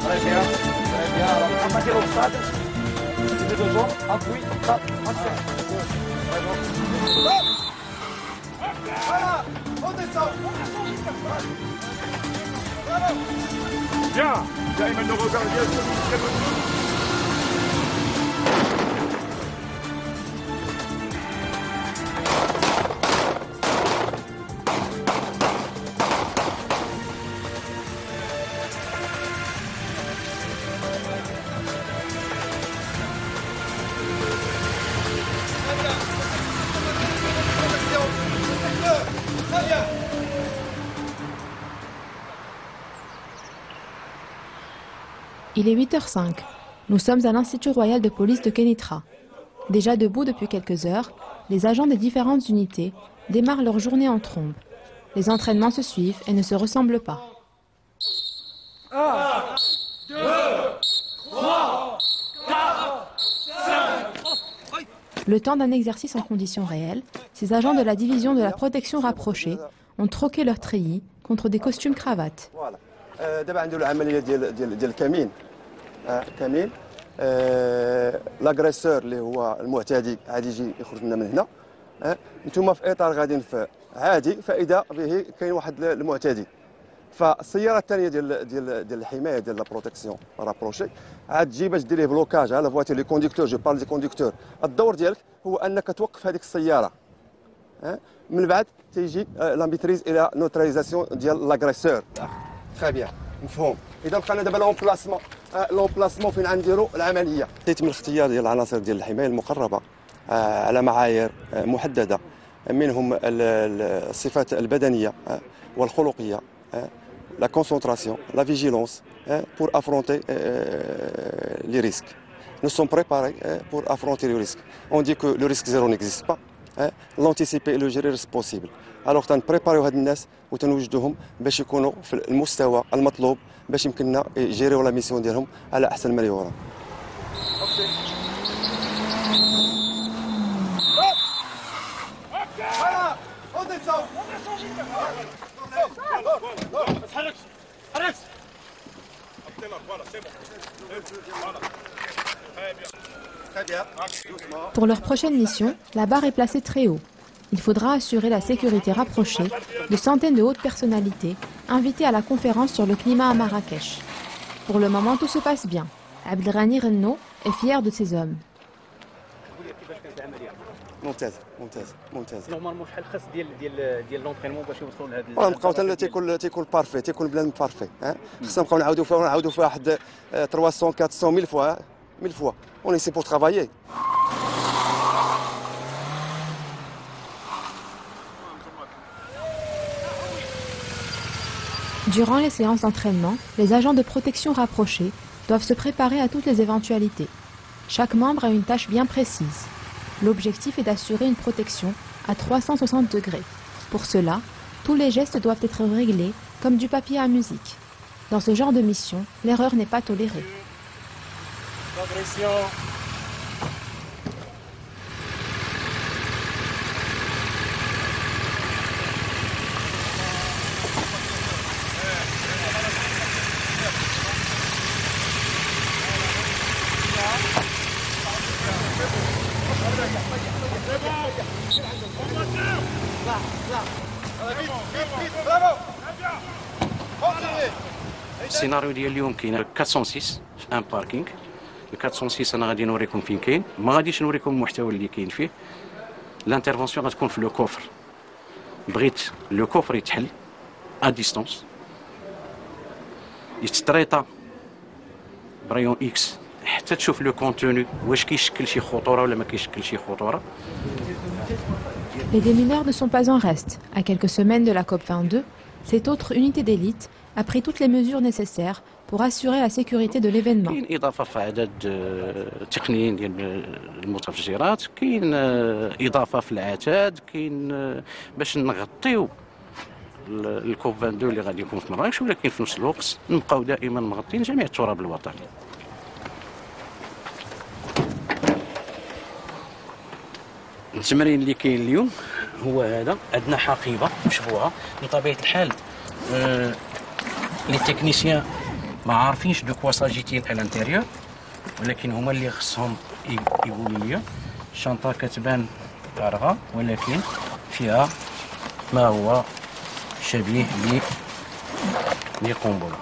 Très bien, très bien. Alors, attaquez l'obstacle. Utilisez deux jambes. Appui, tape, accès. Voilà, on descend. Bien. دائما الرجال ديالكم Il est 8h05. Nous sommes à l'Institut royal de police de Kénitra. Déjà debout depuis quelques heures, les agents des différentes unités démarrent leur journée en trombe. Les entraînements se suivent et ne se ressemblent pas. 1, 2, 3, 4, 5. Le temps d'un exercice en conditions réelles, ces agents de la division de la protection rapprochée ont troqué leurs treillis contre des costumes cravates. دابا عنده العمليه ديال الكمين كمين لاغريسور اللي هو المعتدي عادي يجي يخرج لنا من هنا انتم في اطار غاديين في عادي فاذا به كاين واحد المعتدي فالسياره الثانيه ديال الحمايه ديال لا بروتيكسيون رابروشي عاد تجي باش دير ليه بلوكاج على فواتير لي كونديكتور جو بارل دي كونديكتور الدور ديالك هو انك توقف هذيك السياره من بعد تيجي لا ميتريز الى نوتراليزاسيون ديال لاغريسور. Très bien, مفهوم. إذا بقينا دابا لومبلاسمون فين غنديروا العملية. يتم الاختيار ديال العناصر ديال الحماية المقربة على معايير محددة منهم الصفات البدنية والخلقية la concentration, la vigilance pour affronter les risques. Nous sommes préparés pour affronter le risque. On dit que le risque zéro n'existe pas. l'anticiper et le gérer le possible. Alors تنبريباريو هاد الناس وتنوجدوهم باش يكونوا في المستوى المطلوب باش يمكننا يجيريو لا ميسيون ديالهم على احسن ما يرام. Pour leur prochaine mission, la barre est placée très haut. Il faudra assurer la sécurité rapprochée de centaines de hautes personnalités invitées à la conférence sur le climat à Marrakech. Pour le moment, tout se passe bien. Abdelghani Renno est fier de ses hommes. ممتاز ممتاز ممتاز. نورمالمون شحال خاص ديال لونطرينمون باش يوصلوا لهذا نبقاو تيكون بارفي تيكون بلان بارفي خصنا نبقاو نعاودوا فيها واحد 300 400 1000 fois 1000 fois. On est ici pour travailler. Durant les séances d'entraînement, les agents de protection rapprochés doivent se préparer à toutes les éventualités. Chaque membre a une tâche bien précise. L'objectif est d'assurer une protection à 360 degrés. Pour cela, tous les gestes doivent être réglés comme du papier à musique. Dans ce genre de mission, l'erreur n'est pas tolérée. السيناريو ديال اليوم كاين 406 في ان باركينغ. ال 406 انا غادي نوريكم فين كاين، ما غاديش نوريكم المحتوى اللي كاين فيه. لانترفونسيون غتكون في لو كوفر. بغيت لو كوفر يتحل ا ديستونس يتطريطا بريون اكس حتى تشوف لو كونتوني واش كيشكل شي خطوره ولا ما كيشكل شي خطوره. Les démineurs ne sont pas en reste. À quelques semaines de la COP22, cette autre unité d'élite a pris toutes les mesures nécessaires pour assurer la sécurité de l'événement. كاين اضافه في عدد التقنيين ديال المتفجرات، كاين اضافه في العتاد، كاين باش نغطيو الكوب 22 اللي غادي يكون في مراكش، ولكن في نفس الوقت نبقاو دائما مغطين جميع التراب الوطني. التمرين اللي كاين اليوم هو هذا، عندنا حقيبه مشبوعه بطبيعه الحال. لي تكنيسيان ما عارفينش دو كوا ساجيتيل على الانتيريور، ولكن هما اللي خصهم يقولوا لي. الشنطه كتبان فارغه ولكن فيها ما هو شبيه لقنبله.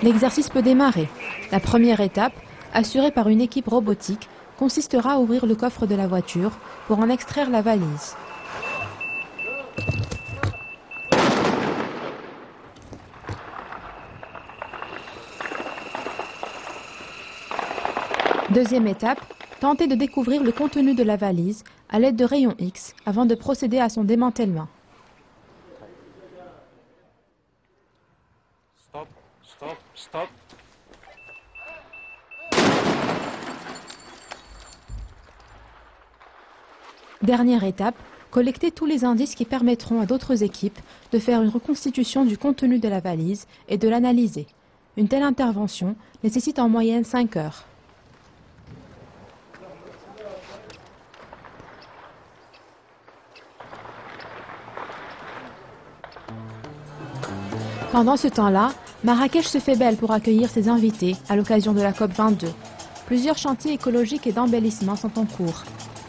L'exercice peut démarrer. La première étape, assurée par une équipe robotique, consistera à ouvrir le coffre de la voiture pour en extraire la valise. Deuxième étape, tenter de découvrir le contenu de la valise à l'aide de rayons X avant de procéder à son démantèlement. Stop. Dernière étape, collecter tous les indices qui permettront à d'autres équipes de faire une reconstitution du contenu de la valise et de l'analyser. Une telle intervention nécessite en moyenne 5 heures. Pendant ce temps-là, Marrakech se fait belle pour accueillir ses invités à l'occasion de la COP22. Plusieurs chantiers écologiques et d'embellissement sont en cours.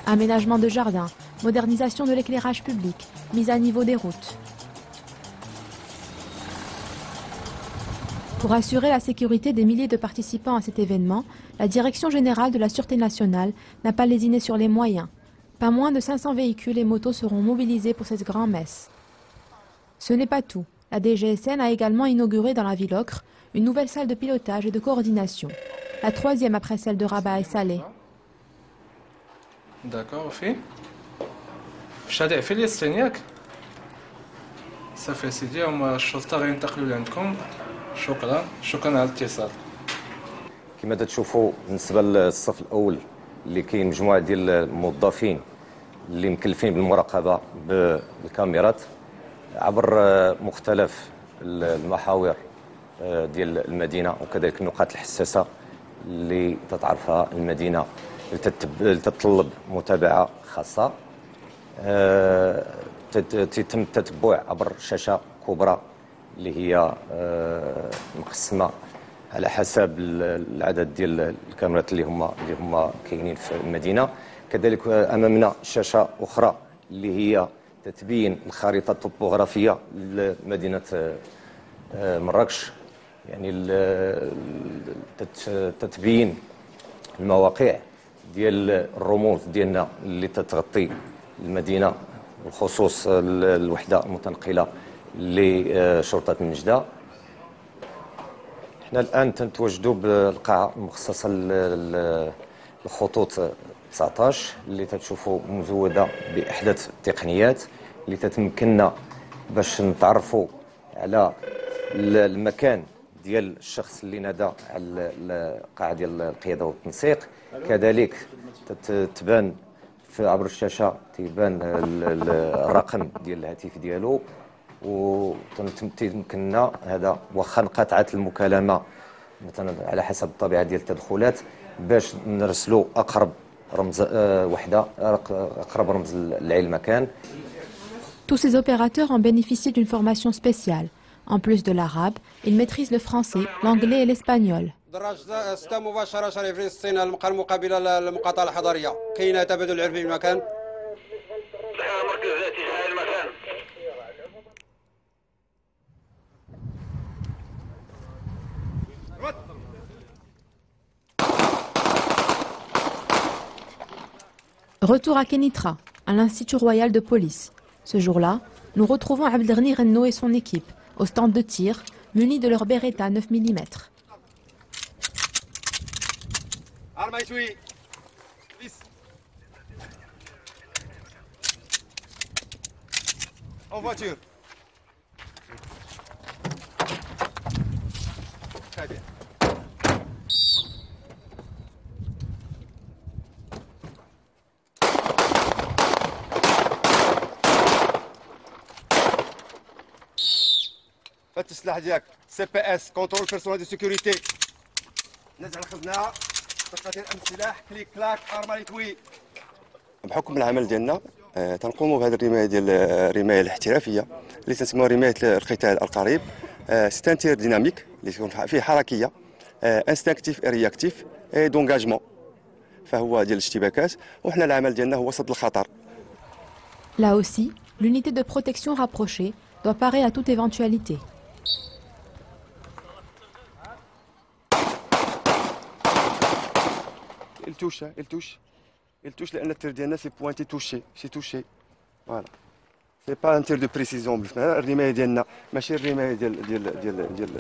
Aménagement de jardins, modernisation de l'éclairage public, mise à niveau des routes. Pour assurer la sécurité des milliers de participants à cet événement, la Direction générale de la Sûreté nationale n'a pas lésiné sur les moyens. Pas moins de 500 véhicules et motos seront mobilisés pour cette grand-messe. Ce n'est pas tout. La DGSN a également inauguré dans la ville ocre une nouvelle salle de pilotage et de coordination, la troisième après celle de Rabat et Salé. D'accord, وفي شادع في اليسين ياك صافي سيدي هما الشرطة غينتقلوا لعندكم. شكرا على الاتصال. كما تشوفوا بالنسبة للصف الأول اللي كاين مجموعة ديال الموظفين اللي مكلفين بالمراقبة بالكاميرات عبر مختلف المحاور ديال المدينة وكذلك النقاط الحساسة اللي تتعرفها المدينة تتطلب متابعة خاصة. تتم التتبع عبر شاشة كبرى اللي هي مقسمة على حسب العدد ديال الكاميرات اللي هما كاينين في المدينة. كذلك أمامنا شاشة أخرى اللي هي تتبين الخريطة الطبوغرافية لمدينة مراكش، يعني تتبين المواقع ديال الرموز ديالنا اللي تتغطي المدينة بخصوص الوحدة المتنقلة لشرطة النجدة. احنا الآن تنتواجدوا بالقاعة المخصصة للخطوط 19 اللي تتشوفوا مزودة بأحدث التقنيات اللي تتمكننا باش نتعرفوا على المكان ديال الشخص اللي نادى على القاعة ديال القيادة والتنسيق. كذلك تبان عبر الشاشة تيبان الرقم ديال الهاتف ديالو، وتمكننا هذا واخا انقطعت المكالمة مثلا على حسب الطبيعة ديال التدخلات باش نرسلوا أقرب رمز وحدة، أقرب رمز لعين المكان. Tous ces opérateurs ont bénéficié d'une formation spéciale. En plus de l'arabe, ils maîtrisent le français, l'anglais et l'espagnol. دراج 6 مباشرة شارع فلسطين المقابلة للمقاطعة الحضرية. كاين تبادل عرفي بالمكان. مركز ذاتي هذا المكان. Retour à Kenitra, à l'Institut royal de police. Ce jour-là, nous retrouvons Abdelghani Renno et son équipe au stand de tir, munis de leur Beretta 9 mm. En voiture. Très bien. هات السلاح ديالك سي بي اس كونترول بيرسونيل دو سيكوريتي. نزع الخزنه تقاطير السلاح كليك كلاك ارمالي توي. بحكم العمل ديالنا تنقوموا بهذه الرمايه ديال الرمايه الاحترافيه اللي تسمى رمايه القتال القريب. سي ان تير ديناميك اللي تكون فيه حركيه انستانكتيف اي رياكتيف اي دونجاجمون فهو ديال الاشتباكات وحنا العمل ديالنا هو صد الخطر. Là aussi, l'unité de protection rapprochée doit parer à toute éventualité. Il touche لان التير ديالنا سي بوانتي توشي فوالا سي با ان تير دو بريسيزون الرمايه ديالنا ماشي الرمايه ديال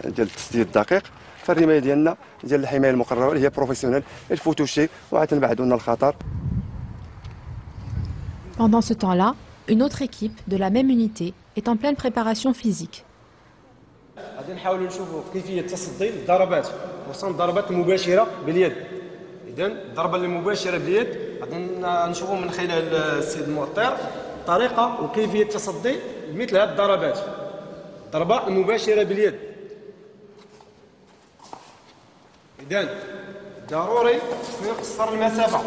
التسديد الدقيق فالرمايه ديالنا ديال الحمايه المقرره اللي هي بروفيسيونيل الفو توشي وعاد نبعدوا لنا الخطر. Pendant ce temps-là, une autre équipe de la même unité est en pleine préparation physique. غادي نحاولوا نشوفوا كيفيه تصدي الضربات خصوصا الضربات المباشره باليد. اذا الضربه المباشره باليد غادي نشوفوا من خلال السيد المؤطر طريقه وكيفيه تصدي مثل هذه الضربات. الضربه المباشره باليد. اذا ضروري نقصر المسافه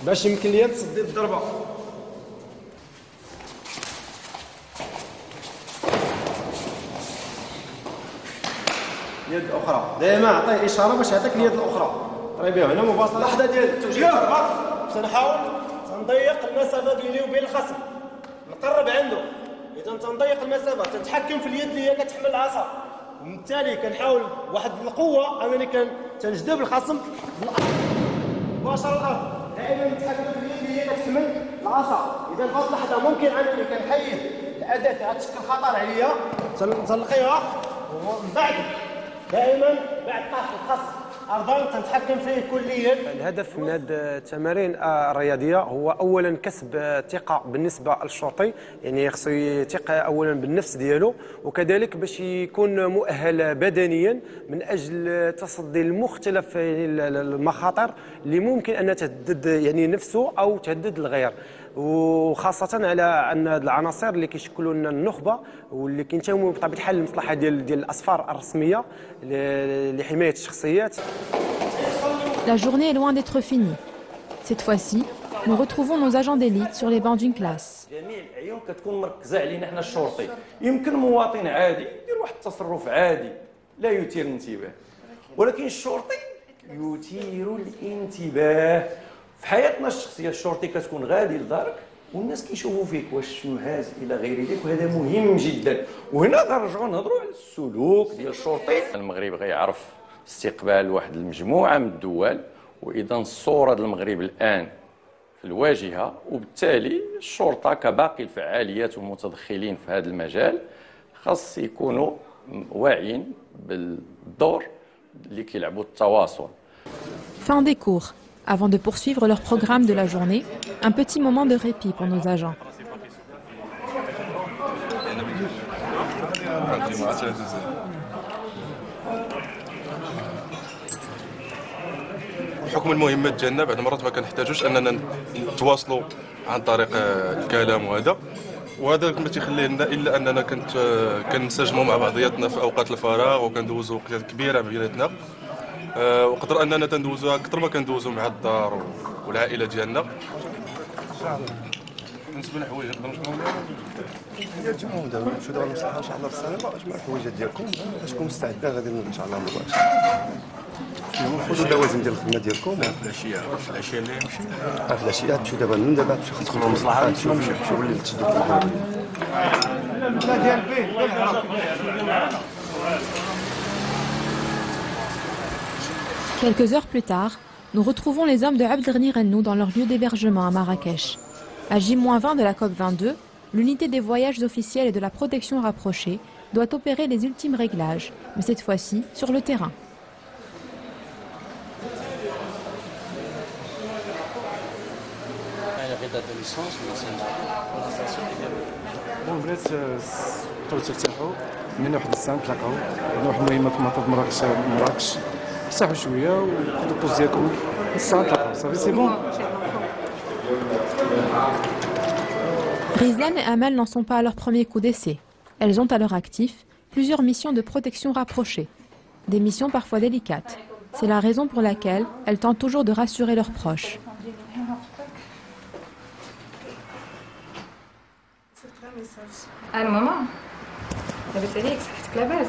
باش يمكن ليا تصدي الضربه. اليد الاخرى دائما عطيه اشاره باش يعطيك اليد الاخرى. طيب هنا مباشره لحظه ديال توجيه الضربه سنحاول تنضيق المسافه بيني وبين الخصم نقرب عنده. اذا تنضيق المسافه تنتحكم في اليد اللي هي كتحمل العصا وبالتالي كنحاول واحد القوه انني تنجذب الخصم مباشره الارض. دائما نتحكم في اليد اللي هي كتحمل العصا. اذا في هذه اللحظه ممكن انني كنحيد الاداه اللي غتشكل خطر عليا تنلقيها ومن بعد دائما بعد طرح الخصم ارضا تنتحكم فيه كليا. الهدف من هذه التمارين الرياضيه هو اولا كسب ثقه بالنسبه للشرطي، يعني خصو يثق اولا بالنفس ديالو وكذلك باش يكون مؤهل بدنيا من اجل تصدي لمختلف المخاطر اللي ممكن ان تهدد يعني نفسه او تهدد الغير، وخاصه على ان العناصر اللي كيشكلوا لنا النخبه واللي كينتموا بطبيعه الحال للمصلحه ديال الاسفار الرسميه لحمايه الشخصيات. La journée est loin d'être finie. Cette fois-ci, nous retrouvons nos agents d'élite sur les bancs d'une classe. جميع العيون كتكون مركزه علينا حنا الشرطي. يمكن مواطن عادي يدير واحد التصرف عادي لا يثير الانتباه، ولكن الشرطي يثير الانتباه. في حياتنا الشخصيه الشرطي كتكون غادي لدارك والناس كيشوفوا فيك واش نهاز الى غير ذلك، وهذا مهم جدا. وهنا غنرجعوا نهضروا على السلوك ديال الشرطي. المغرب غيعرف استقبال واحد المجموعه من الدول، واذا الصوره ديال المغرب الان في الواجهه، وبالتالي الشرطه كباقي الفعاليات والمتدخلين في هذا المجال خاص يكونوا واعيين بالدور اللي كيلعبوا التواصل. Fin des cours. Avant de poursuivre leur programme de la journée, un petit moment de répit pour nos agents. بحكم المهمات ديالنا بعض المرات ما كنحتاجوش اننا نتواصلوا عن طريق الكلام وهذا ما تيخلي لنا الا اننا كنسجموا مع بعضياتنا في اوقات الفراغ وكندوزوا وقت كبيره بيناتنا، وقدر اننا تندوزوها اكثر ما كندوزوا مع الدار والعائله ديالنا. بالنسبه للحوايج نقدروا نجمعوا دابا نمشيو دابا للمصلحه ان شاء الله بالسلامه، اجمعوا الحوايج ديالكم باش تكونوا مستعدين غادي ان شاء الله مباشر. خذوا اللوازم ديال الخدمه ديالكم. العشيه اللي يمشي في العشيه تمشيو دابا من دابا تدخلوا للمصلحه تمشيو اللي تشدوا Quelques heures plus tard, nous retrouvons les hommes de Abdelghani Rennou dans leur lieu d'hébergement à Marrakech. À J-20 de la COP22, l'unité des voyages officiels et de la protection rapprochée doit opérer les ultimes réglages, mais cette fois-ci sur le terrain. البنات بقاو ترتاحوا من واحد الساعه تلاقاو عندنا واحد المهمه في مطار مراكش ارتاحوا شويه وخذوا البوز ديالكم الساعه تلاقاو صافي سي بون. Rizlan et Amal n'en sont pas à leur premier coup d'essai. Elles ont à leur actif plusieurs missions de protection rapprochée, des missions parfois délicates. C'est la raison pour laquelle elles tentent toujours de rassurer leurs proches. Allô maman. لاباس عليك صحتك لاباس؟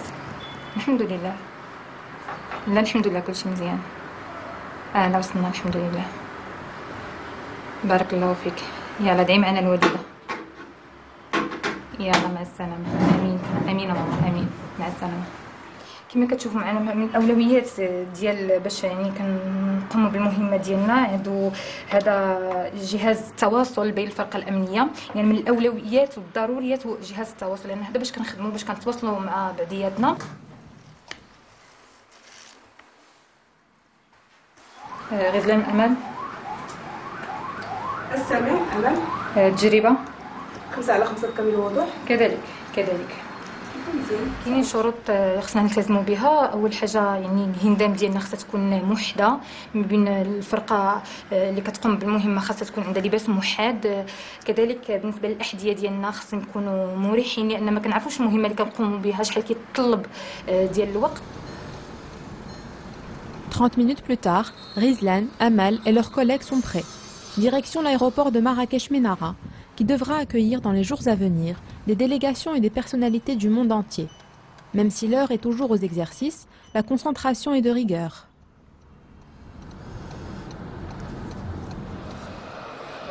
الحمد لله. لا الحمد لله كلشي مزيان. انا وصلنا الحمد لله. بارك الله فيك. يلا دعي معنا الوالده. يلا مع السلامه. امين امين ماما امين. مع السلامه. كما كتشوفوا معنا من الاولويات ديال باش يعني كنقوموا بالمهمه ديالنا عنده هذا جهاز التواصل بين الفرقه الامنيه، يعني من الاولويات والضروريات هو جهاز التواصل، لان هذا باش كنخدموا باش كنتواصلوا مع بعضياتنا. غزلان امل السامع امل التجربه 5/5 بكامل الوضوح. كذلك كاينين شروط خصنا نلتزموا بها. اول حاجه يعني الهندام ديالنا خصها تكون موحده ما بين الفرقه اللي كتقوم بالمهمه، خاصها تكون عندها لباس موحد. كذلك بالنسبه للاحذيه ديالنا خصهم يكونوا مريحين، لان ما كنعرفوش المهمه اللي كنقوموا بها شحال كيتطلب ديال الوقت. 30 minutes plus tard, Rizlan, Amal et leurs collègues sont prêts. Direction l'aéroport de Marrakech-Ménara, qui devra accueillir dans les jours à venir des délégations et des personnalités du monde entier. Même si l'heure est toujours aux exercices, la concentration est de rigueur.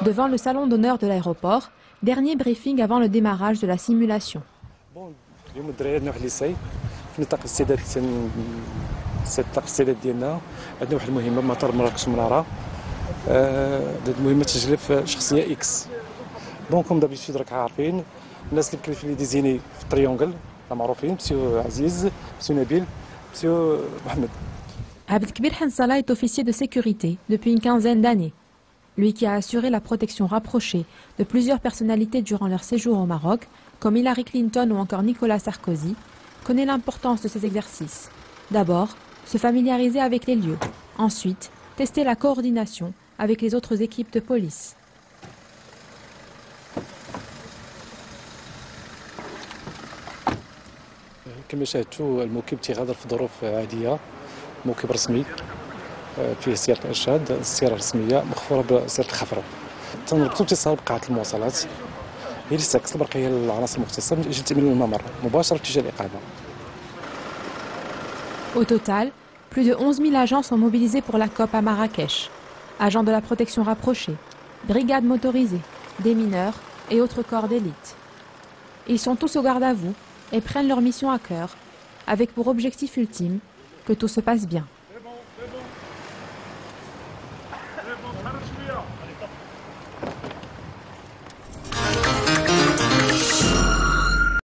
Devant le salon d'honneur de l'aéroport, dernier briefing avant le démarrage de la simulation. طاقة الاستعداد ديالنا عندنا واحد المهمه بمطار مراكش مناره. هاد المهمه تجلب شخصيه اكس. دونك كوم دابيتود راك عارفين الناس اللي مكلفين لي ديزيني في التريونغل معروفين، مسيو عزيز، مسيو نبيل، مسيو محمد. Abdelkbir Hansala est officier de sécurité depuis une quinzaine d'années. Lui qui a assuré la protection rapprochée de plusieurs personnalités durant leur séjour au Maroc, comme Hillary Clinton ou encore Nicolas Sarkozy, connaît l'importance de ces exercices. D'abord, se familiariser avec les lieux. Ensuite, tester la coordination avec les autres équipes de police. كما شاهدتوا الموكب تيغادر في ظروف عاديه، موكب رسمي فيه سيارة الارشاد، السياره الرسميه مخفوره بسياره الخفره. تنربطوا اتصال بقاعه المواصلات هي اللي تعكس البرقيه للعناصر المختصه من اجل تامين الممر مباشره تجاه الاقامه. Au total, plus de 11 000 agents sont mobilisés pour la COP à Marrakech. Agents de la protection rapprochée, brigades motorisées, des mineurs et autres corps d'élite. Ils sont tous au garde à vous et prennent leur mission à cœur, avec pour objectif ultime que tout se passe bien.